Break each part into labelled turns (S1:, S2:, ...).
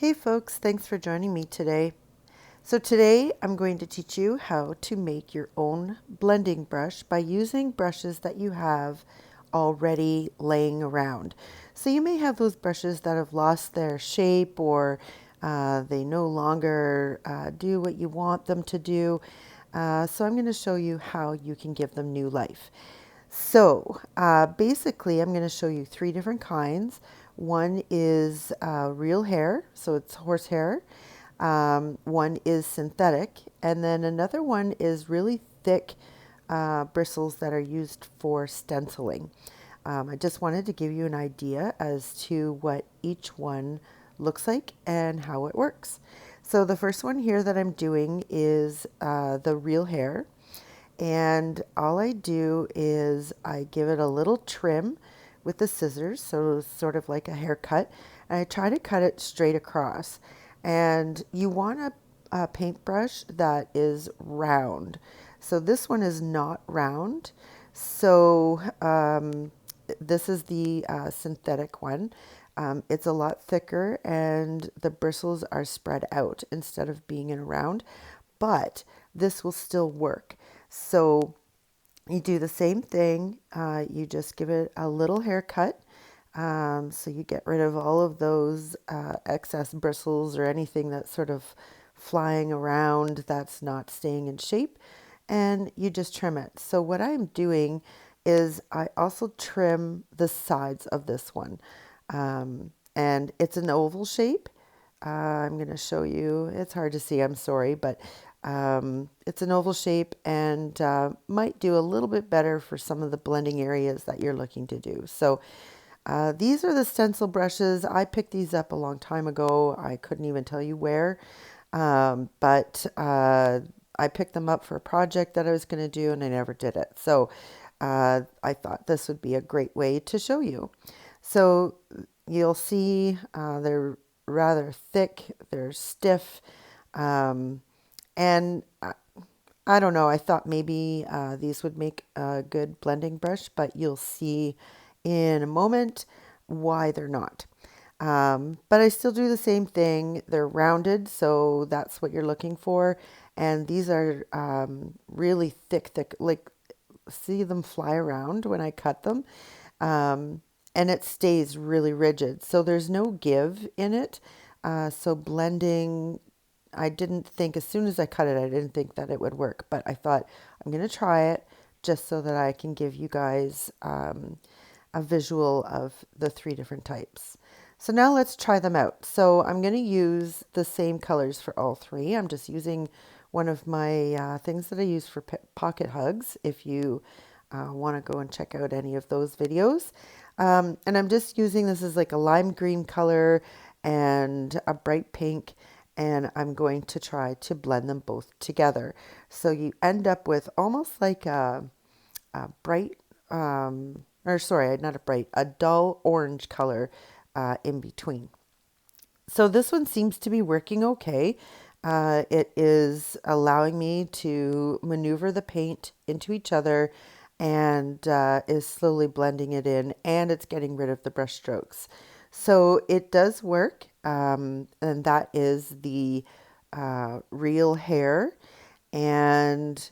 S1: Hey folks, thanks for joining me today. So today I'm going to teach you how to make your own blending brush by using brushes that you have already laying around. So you may have those brushes that have lost their shape or they no longer do what you want them to do. So I'm going to show you how you can give them new life. So basically, I'm going to show you three different kinds. One is real hair, so it's horsehair. One is synthetic, and then another one is really thick bristles that are used for stenciling. I just wanted to give you an idea as to what each one looks like and how it works. So the first one here that I'm doing is the real hair. And all I do is I give it a little trim with the scissors, so sort of like a haircut. And I try to cut it straight across. And you want a paintbrush that is round. So this one is not round. So this is the synthetic one. It's a lot thicker and the bristles are spread out instead of being in a round, but this will still work. So you do the same thing. You just give it a little haircut. So you get rid of all of those excess bristles or anything that's sort of flying around that's not staying in shape. And you just trim it. So what I'm doing is I also trim the sides of this one. And it's an oval shape. I'm going to show you. It's hard to see, I'm sorry, but it's an oval shape and might do a little bit better for some of the blending areas that you're looking to do. So these are the stencil brushes. I picked these up a long time ago. I couldn't even tell you where, but I picked them up for a project that I was going to do and I never did it. So I thought this would be a great way to show you. So you'll see they're rather thick, they're stiff, and I don't know, I thought maybe these would make a good blending brush, but you'll see in a moment why they're not. But I still do the same thing. They're rounded, so that's what you're looking for. And these are really thick, like see them fly around when I cut them. And it stays really rigid. So there's no give in it. So blending, I didn't think, as soon as I cut it, I didn't think that it would work. But I thought, I'm going to try it just so that I can give you guys a visual of the three different types. So now let's try them out. So I'm going to use the same colors for all three. I'm just using one of my things that I use for pocket hugs, if you want to go and check out any of those videos. And I'm just using this as like a lime green color and a bright pink, and I'm going to try to blend them both together. So you end up with almost like a bright, or sorry, not a bright, a dull orange color in between. So this one seems to be working okay. It is allowing me to maneuver the paint into each other and is slowly blending it in, and it's getting rid of the brush strokes. So it does work, and that is the real hair, and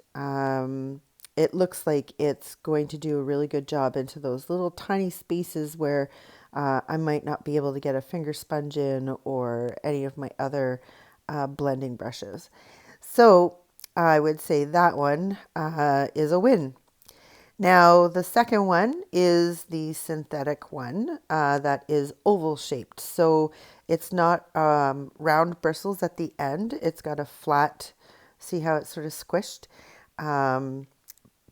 S1: it looks like it's going to do a really good job into those little tiny spaces where I might not be able to get a finger sponge in or any of my other blending brushes. So I would say that one is a win. Now, the second one is the synthetic one that is oval shaped. So it's not round bristles at the end. It's got a flat, see how it's sort of squished,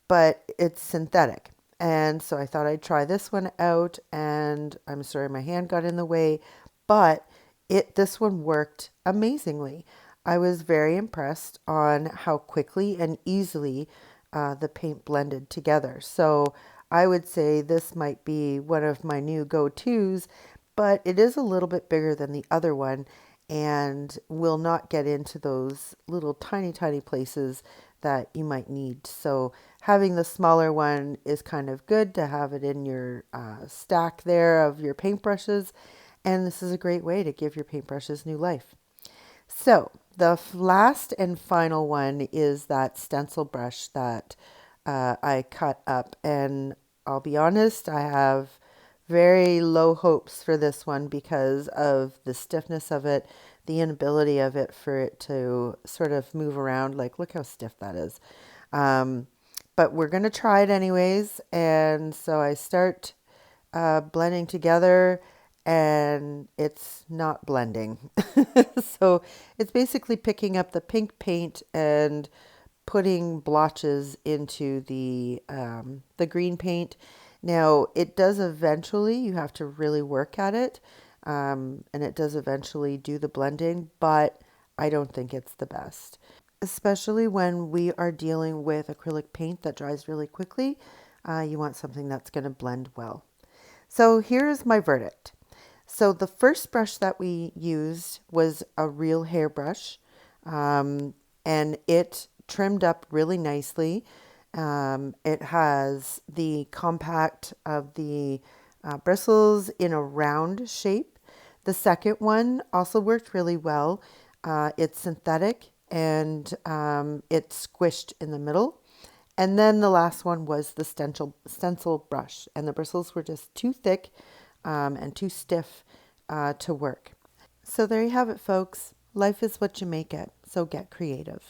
S1: but it's synthetic. And so I thought I'd try this one out, and I'm sorry my hand got in the way, but this one worked amazingly. I was very impressed on how quickly and easily the paint blended together. So I would say this might be one of my new go-tos, but it is a little bit bigger than the other one and will not get into those little tiny places that you might need. So having the smaller one is kind of good to have it in your stack there of your paintbrushes. And this is a great way to give your paintbrushes new life. So the last and final one is that stencil brush that I cut up. And I'll be honest, I have very low hopes for this one because of the stiffness of it, the inability of it for it to sort of move around. Like, look how stiff that is. Um, but we're going to try it anyways. And so I start blending together and it's not blending. So it's basically picking up the pink paint and putting blotches into the green paint. Now it does eventually, you have to really work at it, and it does eventually do the blending, but I don't think it's the best, especially when we are dealing with acrylic paint that dries really quickly. You want something that's going to blend well. So here's my verdict. So the first brush that we used was a real hairbrush, and it trimmed up really nicely. It has the compact of the bristles in a round shape. The second one also worked really well. It's synthetic and it's squished in the middle. And then the last one was the stencil brush, and the bristles were just too thick and too stiff to work. So there you have it, folks. Life is what you make it, so get creative.